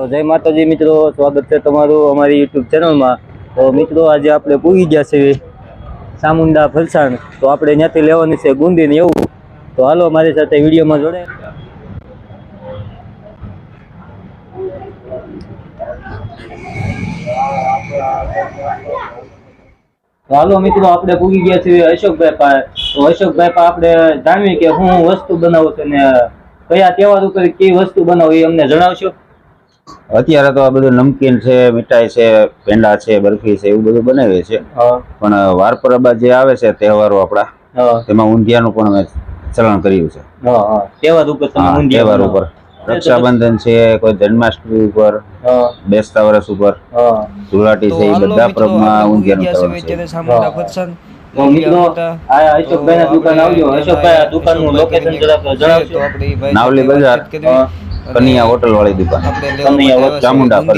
તો જય માતાજી મિત્રો, સ્વાગત છે તમારું અમારી યુટ્યુબ ચેનલમાં। તો મિત્રો આજે આપણે પૂગી ગયા છે સામુંડા ફલસાણ। તો આપણે ત્યાંથી લેવાની છે ગુંદી ને એવું। તો હાલો મારી સાથે વિડીયોમાં જોડે। તો હાલો મિત્રો આપણે પૂગી ગયા છીએ અશોકભાઈ પાસે। તો અશોકભાઈ પાસે આપણે જાણવી કે હું વસ્તુ બનાવું છું ને કયા તહેવાર ઉપર કઈ વસ્તુ બનાવું એ અમને જણાવશો। અત્યારે તો આ બધું નમકીન છે, મીઠાઈ છે, પેંડા છે, બરફી છે, એવું બધું બનાવીએ છીએ। પણ વાર પરબા જે આવે છે તહેવારો આપણા, તેમાં ઊંધિયાનું પણ અમે ચલણ કર્યું છે। તહેવાર ઉપર તહેવાર ઉપર રક્ષાબંધન છે, કોઈ જન્માષ્ટમી ઉપર, બેસતા વર્ષ ઉપર, ધુળાટી છે, એ બધા પરબમાં ઊંધિયાનું ચલણ છે। તો મિત્રો આ અશોકભાઈ ના દુકાન આવજો। અશોકભાઈ દુકાનનું લોકેશન જરાક જણાવશો। નાવલી બજાર, કનિયા હોટલ વાળી દુકાન, ચામુંડા પર।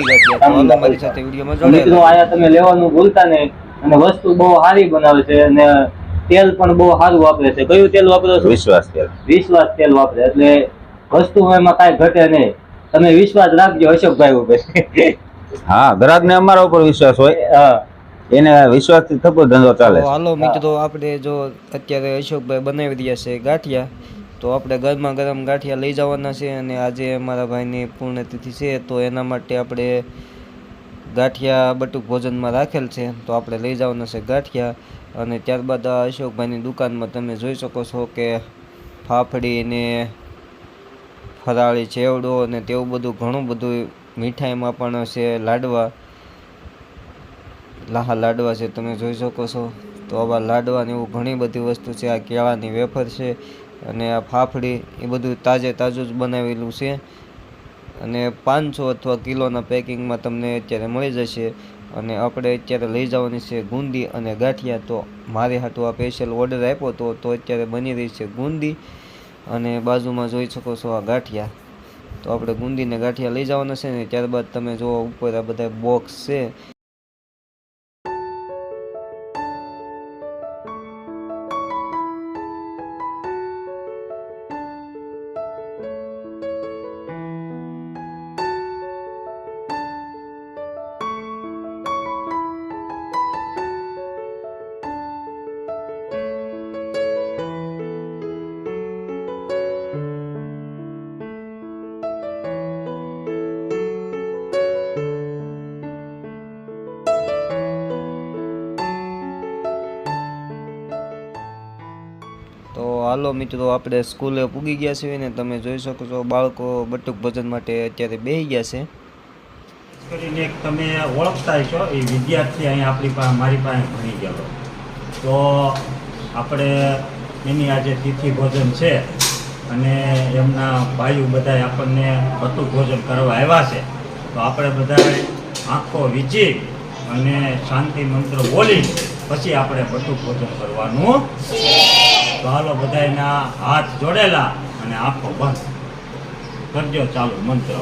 મિત્રો આયા તમે લેવાનું ભૂલતા નહીં, અને વસ્તુ બહુ સારી બનાવે છે અને તેલ પણ બહુ સારું વાપરે છે। કયું તેલ વાપરો છો? વિશ્વાસ તેલ। વિશ્વાસ તેલ વાપરે એટલે વસ્તુ એમાં કાંઈ ઘટે નહીં। તમે વિશ્વાસ રાખજો અશોકભાઈ ઉપર। હા, ગ્રાહક ને અમારા ઉપર વિશ્વાસ હોય, એને વિશ્વાસ થી થતો ધંધો ચાલે। હાલો મિત્રો, આપણે જો અત્યારે અશોકભાઈ બનાવી રહ્યા છે ગાંઠિયા, તો આપણે ગરમા ગરમ ગાંઠિયા લઈ જવાના છે। અને આજે અમારા ભાઈની પૂર્ણતિથિ છે, તો એના માટે આપણે ગાંઠિયા બટુક ભોજનમાં રાખેલ છે, તો આપણે લઈ જવાના છે ગાંઠિયા। અને ત્યારબાદ આ અશોકભાઈની દુકાનમાં તમે જોઈ શકો છો કે ફાફડી ને ફરાળી ચેવડો અને તેવું બધું ઘણું બધું, મીઠાઈમાં પણ છે લાડવા, લાડવા છે તમે જોઈ શકો છો। તો આવા લાડવા ને એવું ઘણી બધી વસ્તુ છે। આ કેળાની વેફર છે અને આ ફાફડી, એ બધું તાજું જ બનાવેલું છે। અને 500 અથવા કિલોના પેકિંગમાં તમને અત્યારે મળી જશે। અને આપણે અત્યારે લઈ જવાની છે ગુંદી અને ગાંઠિયા। તો મારે હાટું આ સ્પેશિયલ ઓર્ડર આપ્યો હતો, તો અત્યારે બની રહી છે ગુંદી અને બાજુમાં જોઈ શકો છો આ ગાંઠિયા। તો આપણે ગુંદી ને ગાંઠિયા લઈ જવાના છે ને ત્યારબાદ તમે જો ઉપર આ બધા બોક્સ છે। તો હાલો મિત્રો, આપણે સ્કૂલે પૂગી ગયા છીએ ને તમે જોઈ શકો છો બાળકો બટુક ભોજન માટે અત્યારે બેસી ગયા છે। કરીને તમે ઓળખતા છો એ વિદ્યાર્થી અહીં આપણી પાસે, મારી પાસે ભણી ગયેલો, તો આપણે એની આજે તિથિ ભોજન છે અને એમના ભાઈઓ બધા આપણને બટુક ભોજન કરવા આવ્યા છે। તો આપણે બધા આંખો વીંચી અને શાંતિ મંત્ર બોલી પછી આપણે બટુક ભોજન કરવાનું છે। તો હાલો બધાના હાથ જોડેલા અને આંખો બંધ કરજો, ચાલુ મંત્ર।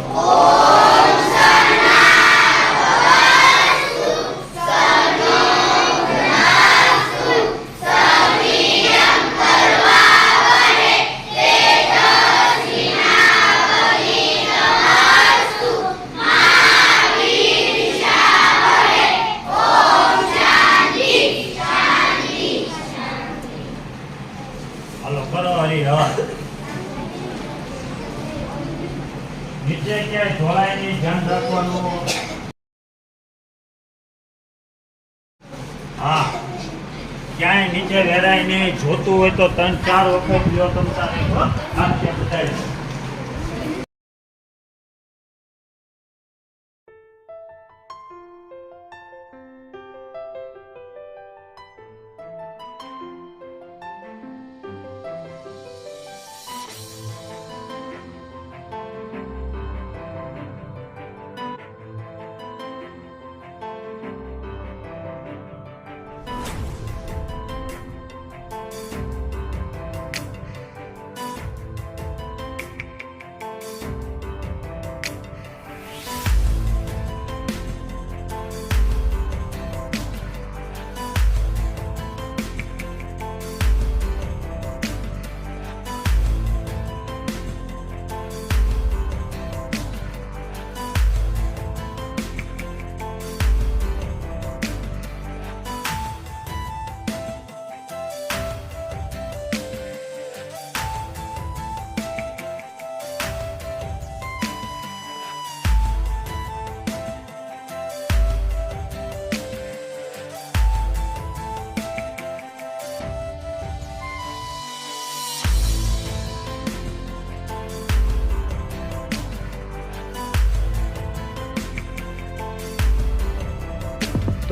નીચે ક્યાંય ઢોળાય નહીં, ધ્યાન રાખવાનું। હા, ક્યાંય નીચે વેરાય નહીં, જોતું હોય તો 3-4 વખત લ્યો તમ તારે બતાવી।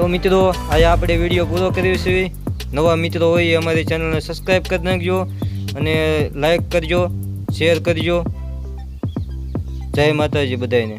તો મિત્રો આજે આપણે વિડીયો પૂરો કર્યો છે. નવા મિત્રો હોય એ અમારી ચેનલને સબસ્ક્રાઈબ કરી નાખજો અને લાઈક કરજો, શેર કરજો. જય માતાજી બધાને.